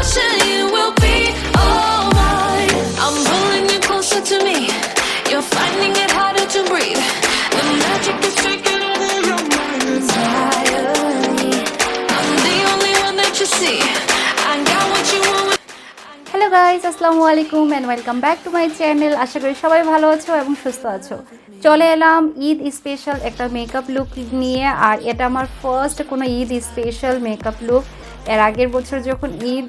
passion, you will be all mine. I'm pulling you closer to me. You're finding it harder to breathe. The magic is taking over your mind entirely. I'm the only one that you see. I got what you want. Hello guys, আসসালামু আলাইকুম and welcome back to my channel. আশা করি সবাই ভালো আছো এবং সুস্থ আছো। চলে এলাম ঈদ স্পেশাল একটা মেকআপ লুক নিয়ে। আর এটা আমার ফার্স্ট কোনো ঈদ স্পেশাল মেকআপ লুক। এর আগের বছর যখন ঈদ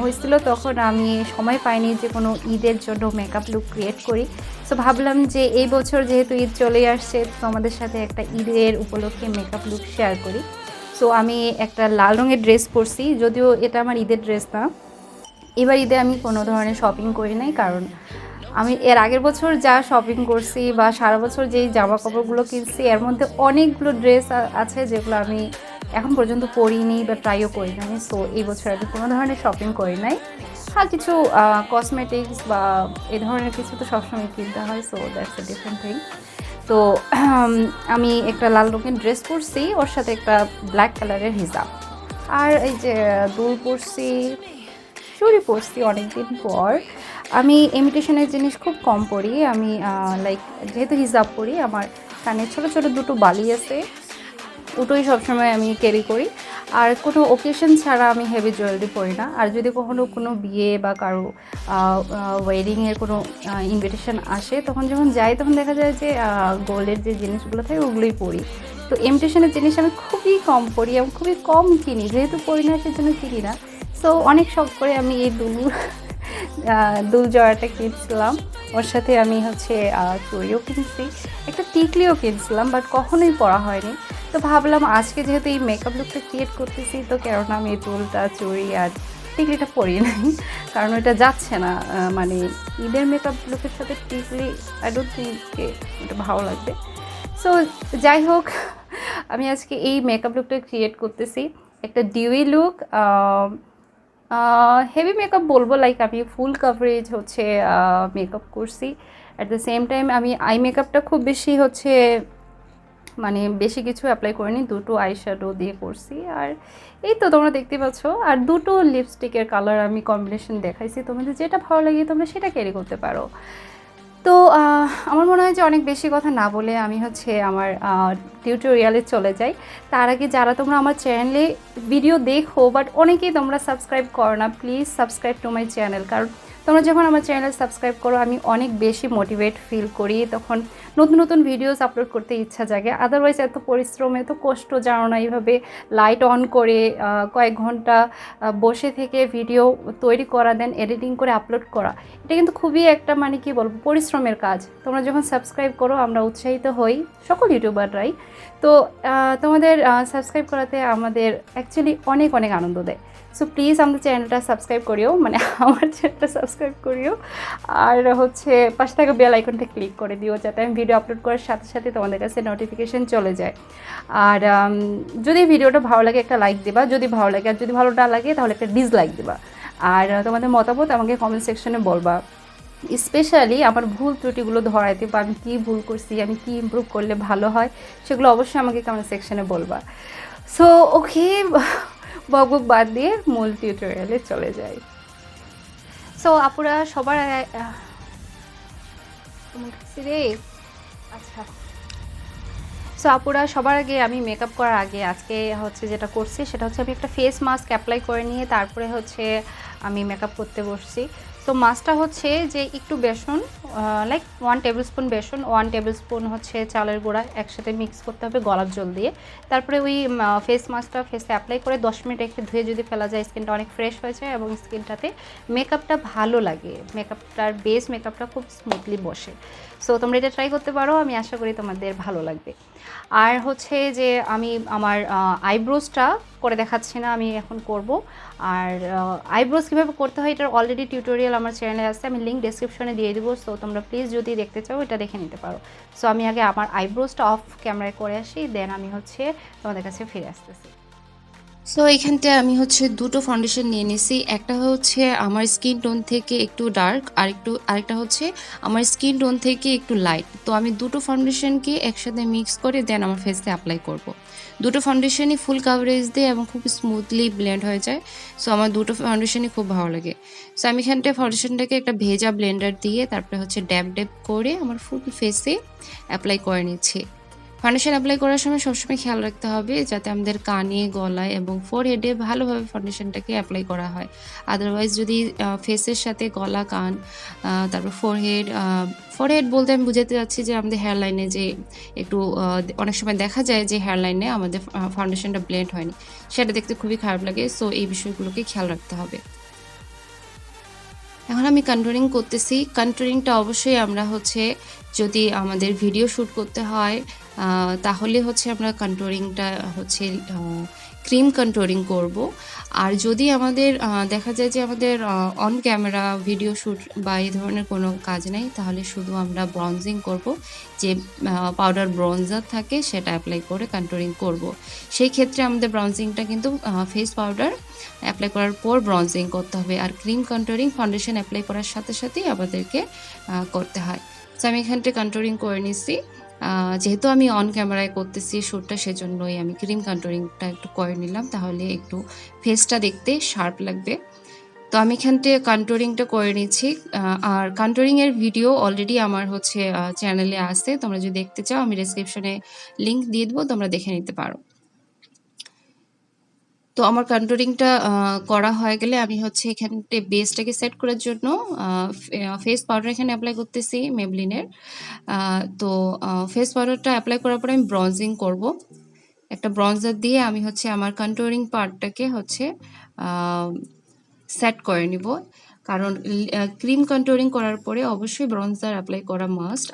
হয়েছিল তখন আমি সময় পাইনি যে কোনো ঈদের জন্য মেকআপ লুক ক্রিয়েট করি। সো ভাবলাম যে এই বছর যেহেতু ঈদ চলে আসছে, তো আমাদের সাথে একটা ঈদের উপলক্ষে মেকআপ লুক শেয়ার করি। সো আমি একটা লাল রঙের ড্রেস পরছি, যদিও এটা আমার ঈদের ড্রেস না। এবার ঈদে আমি কোনো ধরনের শপিং করি নাই, কারণ আমি এর আগের বছর যা শপিং করছি বা সারা বছর যেই জামা কাপড়গুলো কিনছি এর মধ্যে অনেকগুলো ড্রেস আছে যেগুলো আমি এখন পর্যন্ত পরিনি বা ট্রাইও করি নাই। সো এই বছর আমি কোনো ধরনের শপিং করি নাই। আর কিছু কসমেটিক্স বা এই ধরনের কিছু তো সবসময় কিনতে হয়, so that's a different thing. তো আমি একটা লাল রঙের ড্রেস পরছি, ওর সাথে একটা ব্ল্যাক কালারের হিজাব, আর এই যে দুল পরছি, চুড়ি পরছি অনেকদিন পর। আমি ইমিটেশনের জিনিস খুব কম পরি। আমি লাইক যেহেতু হিজাব পরি, আমার কানে ছোটো ছোটো দুটো বালি আছে, ওটাই সবসময় আমি ক্যারি করি। আর কোনো ওকেশন ছাড়া আমি হেভি জুয়েলারি পরি না। আর যদি কখনও কোনো বিয়ে বা কারো ওয়েডিংয়ের কোনো ইনভিটেশন আসে, তখন যখন যাই তখন দেখা যায় যে গোল্ডের যে জিনিসগুলো থাকে ওগুলোই পরি। তো ইমিটেশনের জিনিস আমি খুবই কম পরি এবং খুবই কম কিনি, যেহেতু পরি না সেজন্য কিনি না। সো অনেক শখ করে আমি এই দুল জড়াটা কিনছিলাম, ওর সাথে আমি হচ্ছে চুড়িও কিনছি, একটা টিকলিও কিনছিলাম, বাট কখনোই পরা হয়নি। তো ভাবলাম আজকে যেহেতু এই মেকআপ লুকটা ক্রিয়েট করতেছি, তো কেননা আমি এই দুলটা, চুড়ি আর টিকলিটা পরি নাই, কারণ এটা যাচ্ছে না। মানে ঈদের মেকআপ লুকের সাথে টিকলি আই ডোন্ট থিঙ্ক এটা ভালো লাগবে। সো যাই হোক, আমি আজকে এই মেকআপ লুকটা ক্রিয়েট করতেছি, একটা ডিউই লুক। হেভি মেকআপ বলবো, লাইক আমি ফুল কাভারেজ হচ্ছে মেকআপ করছি। অ্যাট দ্য সেম টাইম আমি আই মেকআপটা খুব বেশি হচ্ছে মানে বেশি কিছু অ্যাপ্লাই করিনি, দুটো আই শ্যাডো দিয়ে করছি। আর এই তো তোমরা দেখতে পাচ্ছ, আর দুটো লিপস্টিকের কালার আমি কম্বিনেশন দেখাইছি, তোমাদের যেটা ভালো লাগে তোমরা সেটা ক্যারি করতে পারো। তো আমার মনে হয় যে অনেক বেশি কথা না বলে আমি হচ্ছে আমার টিউটোরিয়ালে চলে যাই। তার আগে যারা তোমরা আমার চ্যানেলে ভিডিও দেখো বাট অনেকেই তোমরা সাবস্ক্রাইব করো না, please subscribe to my channel. কারণ তোমরা যখন আমার চ্যানেল সাবস্ক্রাইব করো আমি অনেক বেশি মোটিভেট ফিল করি, তখন নতুন নতুন ভিডিওস আপলোড করতে ইচ্ছা জাগে। আদারওয়াইজ এত পরিশ্রম, এত কষ্ট জানো না, এইভাবে লাইট অন করে কয়েক ঘন্টা বসে থেকে ভিডিও তৈরি করা, দেন এডিটিং করে আপলোড করা, এটা কিন্তু খুবই একটা মানে কি বলবো পরিশ্রমের কাজ। তোমরা যখন সাবস্ক্রাইব করো আমরা উৎসাহিত হই, সকল ইউটিউবাররাই। তো তোমাদের সাবস্ক্রাইব করাতে আমাদের অ্যাকচুয়ালি অনেক অনেক আনন্দ দেয়। সো প্লিজ আমাদের চ্যানেলটা সাবস্ক্রাইব করিও, মানে আমার চ্যানেলটা সাবস্ক্রাইব করিও। আর হচ্ছে পাশে থাকা বেল আইকনটা ক্লিক করে দিও, যাতে আমি ভিডিও আপলোড করার সাথে সাথে তোমাদের কাছে নোটিফিকেশান চলে যায়। আর যদি ভিডিওটা ভালো লাগে একটা লাইক দেবা, যদি ভালো লাগে, আর যদি ভালো না লাগে তাহলে একটা ডিসলাইক দেবা। আর তোমাদের মতামত আমাকে কমেন্ট সেকশনে বলবা, স্পেশালি আমার ভুল ত্রুটিগুলো ধরাইতে বা আমি কী ভুল করছি, আমি কী ইমপ্রুভ করলে ভালো হয়, সেগুলো অবশ্যই আমাকে কমেন্ট সেকশনে বলবা। সো ওকে, বকবক বাদ দিয়ে মূল টিউটোরিয়ালে চলে যাই। সো আপুরা সবার আচ্ছা, সো আপুরা সবার আগে আমি মেকআপ করার আগে আজকে হচ্ছে যেটা করছি সেটা হচ্ছে আমি একটা ফেস মাস্ক অ্যাপ্লাই করে নিয়ে তারপরে হচ্ছে আমি মেকআপ করতে বসছি। সো মাস্কটা হচ্ছে যে একটু বেসন, লাইক 1 টেবিল স্পুন বেসন, 1 টেবিল স্পুন হচ্ছে চালের গুঁড়া একসাথে মিক্স করতে হবে গোলাপ জল দিয়ে। তারপরে ওই ফেস মাস্কটা ফেসে অ্যাপ্লাই করে 10 মিনিট রেখে ধুয়ে যদি ফেলা যায়, স্কিনটা অনেক ফ্রেশ হয়ে যায় এবং স্কিনটাতে মেকআপটা ভালো লাগে, মেকআপটার বেস মেকআপটা খুব স্মুথলি বসে। সো তোমরা এটা ট্রাই করতে পারো, আমি আশা করি তোমাদের ভালো লাগবে। আর হচ্ছে যে আমি আমার আইব্রোজটা করে দেখাচ্ছি না, আমি এখন করব। আর আইব্রোজ কীভাবে করতে হয় এটার অলরেডি টিউটোরিয়াল আমার চ্যানেলে আছে, আমি লিঙ্ক ডেসক্রিপশনে দিয়ে দেবো। সো তোমরা প্লিজ যদি দেখতে চাও এটা দেখে নিতে পারো। সো আমি আগে আমার আইব্রোজটা অফ ক্যামেরায় করে আসি, দেন আমি হচ্ছে তোমাদের কাছে ফিরে আসতেছি। সো এখানটায় আমি হচ্ছে দুটো ফাউন্ডেশন নিয়ে নিছি। একটা হচ্ছে আমার স্কিন টোন থেকে একটু ডার্ক, আরেকটা হচ্ছে আমার স্কিন টোন থেকে একটু লাইট। তো আমি দুটো ফাউন্ডেশনকে একসাথে মিক্স করে দেন আমার ফেসে অ্যাপ্লাই করব। দুটো ফাউন্ডেশনই ফুল কাভারেজ দেয় এবং খুব স্মুথলি ব্লেন্ড হয়ে যায়। সো আমার দুটো ফাউন্ডেশনই খুব ভালো লাগে। সো আমি এখানটায় ফাউন্ডেশনটাকে একটা ভেজা ব্লেন্ডার দিয়ে তারপরে হচ্ছে ড্যাব ড্যাব করে আমার ফুল ফেসে অ্যাপ্লাই করে নিচ্ছি। ফাউন্ডেশন অ্যাপ্লাই করার সময় সবসময় খেয়াল রাখতে হবে যাতে আমাদের কানে, গলায় এবং ফোরহেডে ভালোভাবে ফাউন্ডেশনটাকে অ্যাপ্লাই করা হয়। আদারওয়াইজ যদি ফেসের সাথে গলা, কান, তারপর ফোরহেড বলতে আমি বুঝাতে চাচ্ছি যে আমাদের হেয়ার লাইনে যে একটু অনেক সময় দেখা যায় যে হেয়ার লাইনে আমাদের ফাউন্ডেশনটা ব্লেন্ড হয়নি, সেটা দেখতে খুবই খারাপ লাগে। সো এই বিষয়গুলোকে খেয়াল রাখতে হবে। এখন আমি কন্ট্রোলিং করতেছি। কন্ট্রোলিংটা অবশ্যই আমরা হচ্ছে যদি আমাদের ভিডিও শ্যুট করতে হয় তাহলে হচ্ছে আমরা কন্ট্রোলিংটা হচ্ছে ক্রিম কন্ট্রোলিং করব। আর যদি আমাদের দেখা যায় যে আমাদের অন ক্যামেরা ভিডিও শ্যুট বা এই ধরনের কোনো কাজ নেই, তাহলে শুধু আমরা ব্রঞ্জিং করব। যে পাউডার ব্রঞ্জার থাকে সেটা অ্যাপ্লাই করে কন্ট্রোলিং করব। সেই ক্ষেত্রে আমাদের ব্রঞ্জিংটা কিন্তু ফেস পাউডার অ্যাপ্লাই করার পর ব্রঞ্জিং করতে হবে। আর ক্রিম কন্ট্রোলিং ফাউন্ডেশন অ্যাপ্লাই করার সাথে সাথেই আমাদেরকে করতে হয়। তো আমি এখানটা কন্ট্রোলিং করে নিচ্ছি। যেহেতু আমি অন ক্যামেরায় করতেছি শ্যুটটা, সেজন্যই আমি ক্রিম কন্ট্রোলিংটা একটু করে নিলাম, তাহলে একটু ফেসটা দেখতে শার্প লাগবে। তো আমি এখানতে কন্ট্রোলিংটা করে নিচ্ছি। আর কন্ট্রোলিংয়ের ভিডিও অলরেডি আমার হচ্ছে চ্যানেলে আছে। তোমরা যদি দেখতে চাও আমি ডেসক্রিপশনে লিঙ্ক দিয়ে দেবো, তোমরা দেখে নিতে পারো। তো আমার কন্ট্রোলিংটা করা হয়ে গেলে আমি হচ্ছে এখানতে বেসটাকে সেট করার জন্য ফেস পাউডার এখানে অ্যাপ্লাই করতেছি মেবলিনের। তো ফেস পাউডারটা অ্যাপ্লাই করার পরে আমি ব্রঞ্জিং করব। একটা ব্রঞ্জার দিয়ে আমি হচ্ছে আমার কন্ট্রোলিং পার্টটাকে হচ্ছে সেট করে নিব। কারণ ক্রিম কন্ট্রোলিং করার পরে অবশ্যই ব্রঞ্জার অ্যাপ্লাই করা মাস্ট,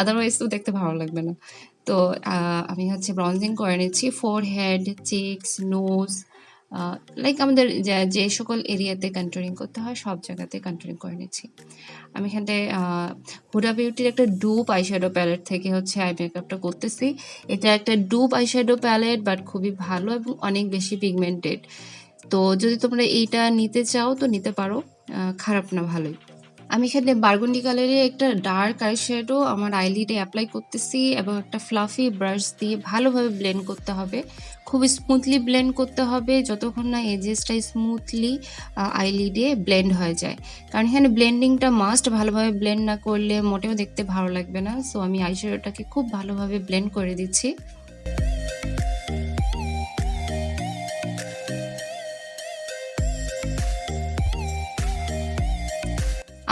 আদারওয়াইজ তো দেখতে ভালো লাগবে না। তো আমি হচ্ছে ব্রঞ্জিং করে নিচ্ছি ফোরহেড, চিকস, নোজ, লাইক আমাদের যে সকল এরিয়াতে কন্ট্রোলিং করতে হয় সব জায়গাতে কন্ট্রোলিং করে নিচ্ছি। আমি এখানটায় হুডা বিউটির একটা ডুপ আইশ্যাডো প্যালেট থেকে হচ্ছে আই মেকআপটা করতেছি। এটা একটা ডুপ আইশ্যাডো প্যালেট, বাট খুবই ভালো এবং অনেক বেশি পিগমেন্টেড। তো যদি তোমরা এইটা নিতে চাও তো নিতে পারো, খারাপ না, ভালোই। আমি এখানে বারগুন্ডি কালারের একটা ডার্ক আইশ্যাডো আমার আইলিডে অ্যাপ্লাই করতেছি এবং একটা ফ্লাফি ব্রাশ দিয়ে ভালোভাবে ব্লেন্ড করতে হবে। খুব স্মুথলি ব্লেন্ড করতে হবে যতক্ষণ না এজেসটা স্মুথলি আইলিডে ব্লেন্ড হয়ে যায়। কারণ এখানে ব্লেন্ডিংটা মাস্ট, ভালোভাবে ব্লেন্ড না করলে মোটেও দেখতে ভালো লাগবে না। সো আমি আইশ্যাডোটাকে খুব ভালোভাবে ব্লেন্ড করে দিচ্ছি।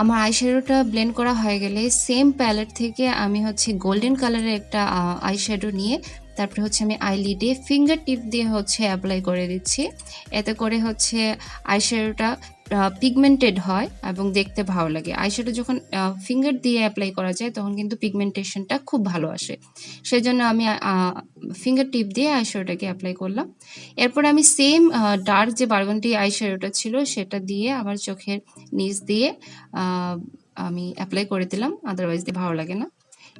আমার আইশ্যাডোটা ব্লেন্ড করা হয়ে গেলে সেম প্যালেট থেকে আমি হচ্ছে গোল্ডেন কালারের একটা আইশ্যাডো নিয়ে তারপরে হচ্ছে আমি আইলিডে ফিঙ্গার টিপ দিয়ে হচ্ছে অ্যাপ্লাই করে দিচ্ছি। এতে করে হচ্ছে আইশ্যাডোটা পিগমেন্টেড হয় এবং দেখতে ভালো লাগে। আইশ্যাডো যখন ফিঙ্গার দিয়ে অ্যাপ্লাই করা যায় তখন কিন্তু পিগমেন্টেশনটা খুব ভালো আসে। সেই জন্য আমি ফিঙ্গার টিপ দিয়ে আইশ্যাডোটাকে অ্যাপ্লাই করলাম। এরপর আমি সেম ডার্ক যে বারগুন্ডি আইশ্যাডোটা ছিল সেটা দিয়ে আমার চোখের নিচ দিয়ে আমি অ্যাপ্লাই করে দিলাম, আদারওয়াইজ দিয়ে ভালো লাগে না।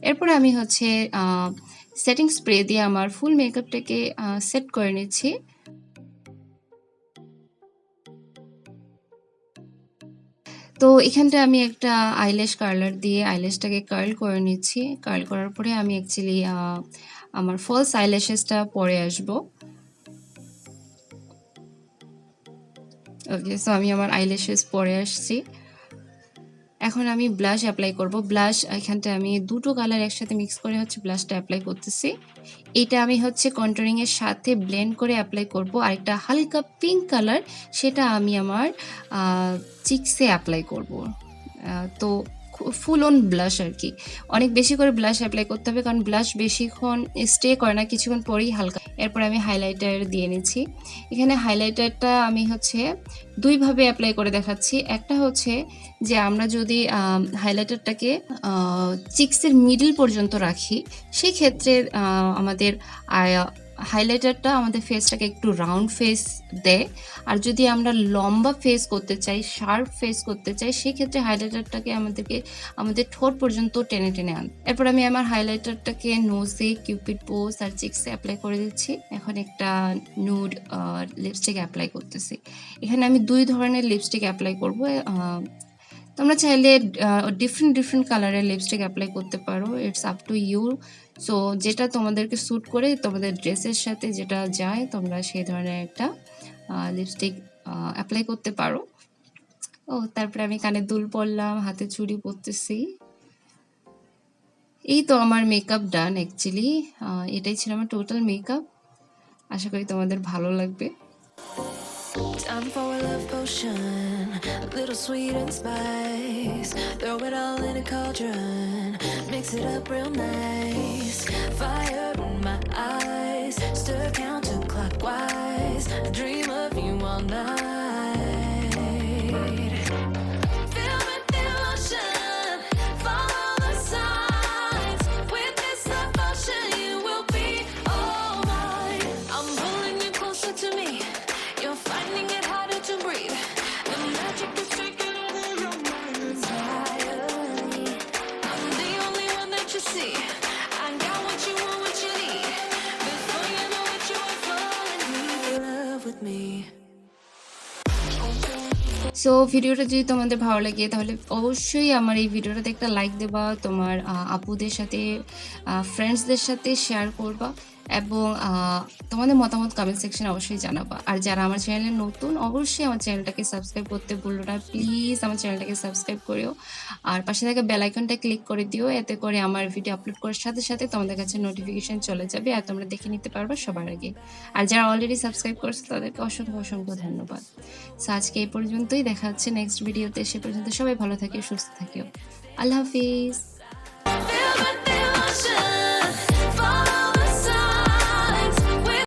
এরপরে আমি হচ্ছে সেটিং স্প্রে দিয়ে আমার ফুল মেকআপটাকে সেট করে নিচ্ছি। তো এখানটা আমি একটা আইল্যাশ কার্লার দিয়ে আইল্যাশটাকে কার্ল করে নিচ্ছি। কার্ল করার পরে আমি অ্যাকচুয়ালি আমার ফলস আইল্যাশেসটা পরে আসবো। ওকে, সো আমি আমার আইল্যাশেস পরে আসছি। এখন আমি ব্লাশ অ্যাপ্লাই করব। ব্লাশ এখানটা আমি দুটো কালার একসাথে মিক্স করে হচ্ছে ব্লাশটা অ্যাপ্লাই করতেছি। এটা আমি হচ্ছে কন্ট্রোলিংয়ের সাথে ব্লেন্ড করে অ্যাপ্লাই করব। আরেকটা হালকা পিঙ্ক কালার সেটা আমি আমার চিকসে অ্যাপ্লাই করব। তো ফুল অন ব্লাশ আর কি, অনেক বেশি করে ব্লাশ অ্যাপ্লাই করতে হবে কারণ ব্লাশ বেশিক্ষণ স্টে করে না, কিছুক্ষণ পরেই হালকা। এরপর আমি হাইলাইটার দিয়ে নিচ্ছি। এখানে হাইলাইটারটা আমি হচ্ছে দুইভাবে অ্যাপ্লাই করে দেখাচ্ছি। একটা হচ্ছে যে আমরা যদি হাইলাইটারটাকে চিক্সের মিডল পর্যন্ত রাখি সেই ক্ষেত্রে আমাদের হাইলাইটারটা আমাদের ফেসটাকে একটু রাউন্ড ফেস দেয়। আর যদি আমরা লম্বা ফেস করতে চাই, শার্প ফেস করতে চাই, সেক্ষেত্রে হাইলাইটারটাকে আমাদের ঠোঁট পর্যন্ত টেনে টেনে আন। এরপর আমি আমার হাইলাইটারটাকে নোজে, কিউপিড বোস আর চিক্সে অ্যাপ্লাই করে দিচ্ছি। এখন একটা নুড লিপস্টিক অ্যাপ্লাই করতেছি। এখানে আমি 2 ধরনের লিপস্টিক অ্যাপ্লাই করব। তোমরা চাইলে ডিফারেন্ট কালারের লিপস্টিক অ্যাপ্লাই করতে পারো, it's up to you. So যেটা তোমাদেরকে স্যুট করে, তোমাদের ড্রেসের সাথে যেটা যায়, তোমরা সেই ধরনের একটা লিপস্টিক অ্যাপ্লাই করতে পারো। তারপরে আমি কানে দুল পরলাম, হাতে চুড়ি পরতেছি। এই তো আমার মেকআপ ডান অ্যাকচুয়ালি। এটাই ছিল আমার টোটাল মেকআপ। আশা করি তোমাদের ভালো লাগবে। Time for a love potion, a little sweet and spice. Throw it all in a cauldron, mix it up real nice. Fire in my eyes, stir counterclockwise. I dream of you all night. Feel with the emotion, follow the signs. With this devotion, you will be all mine. I'm pulling you closer to me. You're finding it harder to breathe. The magic is taking over your mind entirely. I'm the only one that you see. I got what you want, what you need. Before you know it, you are falling deep in love with me. So ভিডিওটা যদি তোমাদের ভালো লাগে তাহলে অবশ্যই আমার এই ভিডিওটাতে একটা লাইক দেবা, তোমার আপুদের সাথে, ফ্রেন্ডসদের সাথে শেয়ার করবা এবং তোমাদের মতামত কমেন্ট সেকশনে অবশ্যই জানাবা। আর যারা আমার চ্যানেলে নতুন, অবশ্যই আমার চ্যানেলটাকে সাবস্ক্রাইব করতে ভুলো না, প্লিজ আমার চ্যানেলটাকে সাবস্ক্রাইব করিও। আর পাশে থাকা বেল আইকনটা ক্লিক করে দিও, এতে করে আমার ভিডিও আপলোড করার সাথে সাথে তোমাদের কাছে নোটিফিকেশন চলে যাবে আর তোমরা দেখে নিতে পারবা সবার আগে। আর যারা অলরেডি সাবস্ক্রাইব করছো তাদেরকে অসংখ্য ধন্যবাদ। সো আজকে এই পর্যন্তই, দেখা হচ্ছে নেক্সট ভিডিওতে। সে পর্যন্ত সবাই ভালো থাকিও, সুস্থ থাকিও। আল্লাহ হাফিজ।